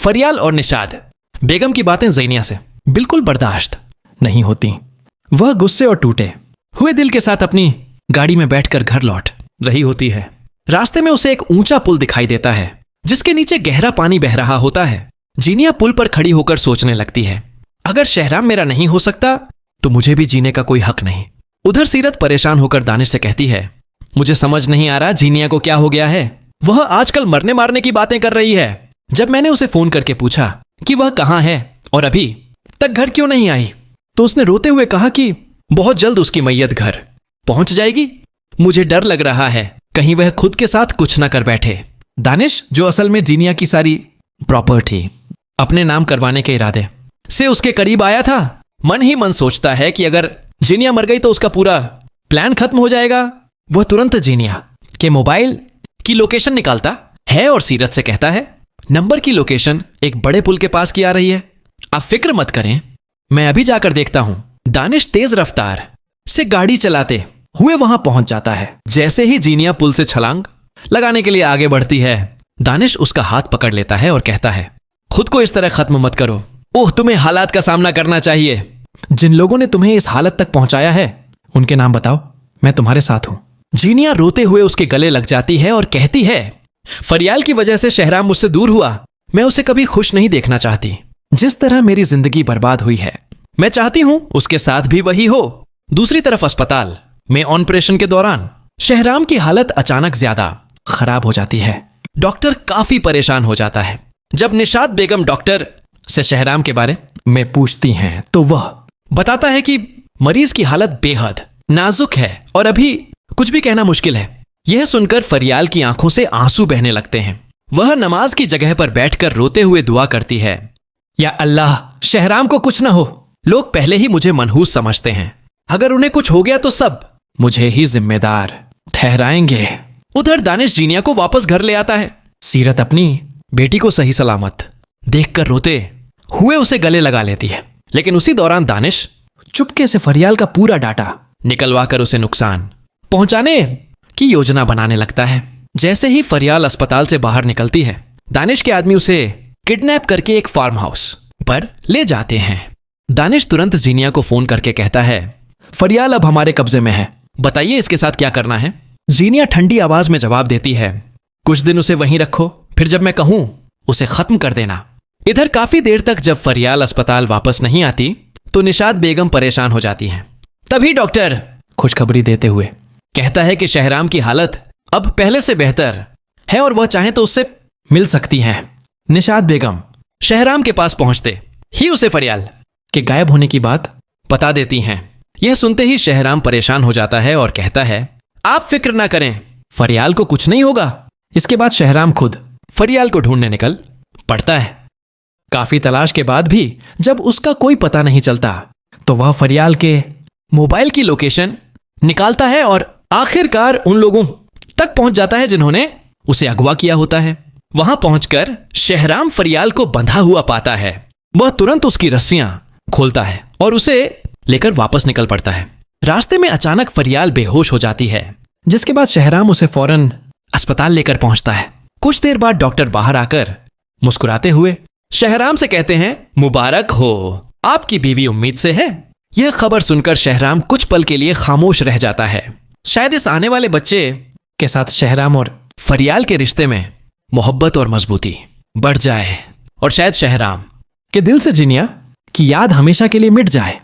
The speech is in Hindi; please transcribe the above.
फरियाल और निशाद बेगम की बातें ज़ैनिया से बिल्कुल बर्दाश्त नहीं होती। वह गुस्से और टूटे हुए दिल के साथ अपनी गाड़ी में बैठकर घर लौट रही होती है। रास्ते में उसे एक ऊंचा पुल दिखाई देता है जिसके नीचे गहरा पानी बह रहा होता है। जीनिया पुल पर खड़ी होकर सोचने लगती है, अगर शहराम मेरा नहीं हो सकता तो मुझे भी जीने का कोई हक नहीं। उधर सीरत परेशान होकर दानिश से कहती है, मुझे समझ नहीं आ रहा जीनिया को क्या हो गया है। वह आजकल मरने मारने की बातें कर रही है। जब मैंने उसे फोन करके पूछा कि वह कहाँ है और अभी तक घर क्यों नहीं आई, तो उसने रोते हुए कहा कि बहुत जल्द उसकी मैयत घर पहुंच जाएगी। मुझे डर लग रहा है कहीं वह खुद के साथ कुछ न कर बैठे। दानिश, जो असल में जीनिया की सारी प्रॉपर्टी अपने नाम करवाने के इरादे से उसके करीब आया था, मन ही मन सोचता है कि अगर जीनिया मर गई तो उसका पूरा प्लान खत्म हो जाएगा। वह तुरंत जीनिया के मोबाइल की लोकेशन निकालता है और सीरत से कहता है, नंबर की लोकेशन एक बड़े पुल के पास की आ रही है, आप फिक्र मत करें, मैं अभी जाकर देखता हूं। दानिश तेज रफ्तार से गाड़ी चलाते हुए वहां पहुंच जाता है। जैसे ही जीनिया पुल से छलांग लगाने के लिए आगे बढ़ती है, दानिश उसका हाथ पकड़ लेता है और कहता है, खुद को इस तरह खत्म मत करो। ओह, तुम्हें हालात का सामना करना चाहिए। जिन लोगों ने तुम्हें इस हालत तक पहुंचाया है उनके नाम बताओ, मैं तुम्हारे साथ हूं। जीनिया रोते हुए उसके गले लग जाती है और कहती है, फरियाल की वजह से शहराम मुझसे दूर हुआ। मैं उसे कभी खुश नहीं देखना चाहती। जिस तरह मेरी जिंदगी बर्बाद हुई है, मैं चाहती हूं उसके साथ भी वही हो। दूसरी तरफ अस्पताल में ऑपरेशन के दौरान शहराम की हालत अचानक ज्यादा खराब हो जाती है। डॉक्टर काफी परेशान हो जाता है। जब निशात बेगम डॉक्टर से शहराम के बारे में पूछती हैं तो वह बताता है कि मरीज की हालत बेहद नाजुक है और अभी कुछ भी कहना मुश्किल है। यह सुनकर फरियाल की आंखों से आंसू बहने लगते हैं। वह नमाज की जगह पर बैठकर रोते हुए दुआ करती है, या अल्लाह, शहराम को कुछ ना हो। लोग पहले ही मुझे मनहूस समझते हैं, अगर उन्हें कुछ हो गया तो सब मुझे ही जिम्मेदार ठहराएंगे। उधर दानिश जीनिया को वापस घर ले आता है। सीरत अपनी बेटी को सही सलामत देखकर रोते हुए उसे गले लगा लेती है, लेकिन उसी दौरान दानिश चुपके से फरियाल का पूरा डाटा निकलवा कर उसे नुकसान पहुंचाने की योजना बनाने लगता है। जैसे ही फरियाल अस्पताल से बाहर निकलती है, दानिश के आदमी उसे किडनैप करके एक फार्म हाउस पर ले जाते हैं। दानिश तुरंत जीनिया को फोन करके कहता है, फरियाल अब हमारे कब्जे में है, बताइए इसके साथ क्या करना है। जीनिया ठंडी आवाज में जवाब देती है, कुछ दिन उसे वहीं रखो, फिर जब मैं कहूं उसे खत्म कर देना। इधर काफी देर तक जब फरियाल अस्पताल वापस नहीं आती तो निशात बेगम परेशान हो जाती हैं। तभी डॉक्टर खुशखबरी देते हुए कहता है कि शहराम की हालत अब पहले से बेहतर है और वह चाहे तो उससे मिल सकती हैं। निशात बेगम शहराम के पास पहुंचते ही उसे फरियाल के गायब होने की बात बता देती हैं। यह सुनते ही शहराम परेशान हो जाता है और कहता है, आप फिक्र ना करें, फरियाल को कुछ नहीं होगा। इसके बाद शहराम खुद फरियाल को ढूंढने निकल पड़ता है। काफी तलाश के बाद भी जब उसका कोई पता नहीं चलता तो वह फरियाल के मोबाइल की लोकेशन निकालता है और आखिरकार उन लोगों तक पहुंच जाता है जिन्होंने उसे अगवा किया होता है। वहां पहुंचकर शहराम फरियाल को बंधा हुआ पाता है। वह तुरंत उसकी रस्सियां खोलता है और उसे लेकर वापस निकल पड़ता है। रास्ते में अचानक फरियाल बेहोश हो जाती है, जिसके बाद शहराम उसे फौरन अस्पताल लेकर पहुंचता है। कुछ देर बाद डॉक्टर बाहर आकर मुस्कुराते हुए शहराम से कहते हैं, मुबारक हो, आपकी बीवी उम्मीद से है। यह खबर सुनकर शहराम कुछ पल के लिए खामोश रह जाता है। शायद इस आने वाले बच्चे के साथ शहराम और फरियाल के रिश्ते में मोहब्बत और मजबूती बढ़ जाए और शायद शहराम के दिल से जीनिया की याद हमेशा के लिए मिट जाए।